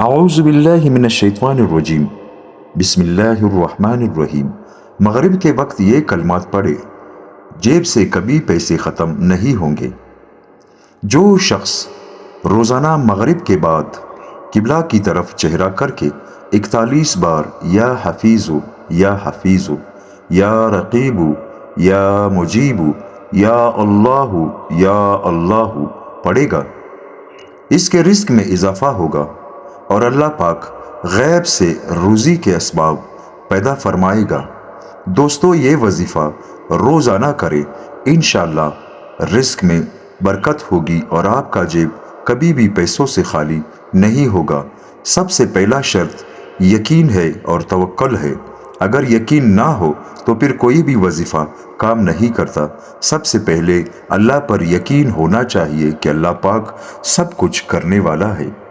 औज़ुबिल्लाहि मिनश्शैतानिर्रजीम बिस्मिल्लाहिर्रहमानिर्रहीम। मगरिब के वक्त ये कलमात पढ़े, जेब से कभी पैसे ख़त्म नहीं होंगे। जो शख्स रोज़ाना मगरिब के बाद किबला की तरफ चेहरा करके 41 बार या हफीज़ु या हफीज़ु या रकीबु या मुजीबु या अल्लाहु पढ़ेगा, इसके रिस्क में इजाफा होगा और अल्लाह पाक गैब से रोज़ी के असबाब पैदा फरमाएगा। दोस्तों, ये वजीफ़ा रोज़ाना करें, इंशाअल्लाह रिस्क में बरकत होगी और आपका जेब कभी भी पैसों से खाली नहीं होगा। सबसे पहला शर्त यकीन है और तवक्कुल है। अगर यकीन ना हो तो फिर कोई भी वजीफ़ा काम नहीं करता। सबसे पहले अल्लाह पर यकीन होना चाहिए कि अल्लाह पाक सब कुछ करने वाला है।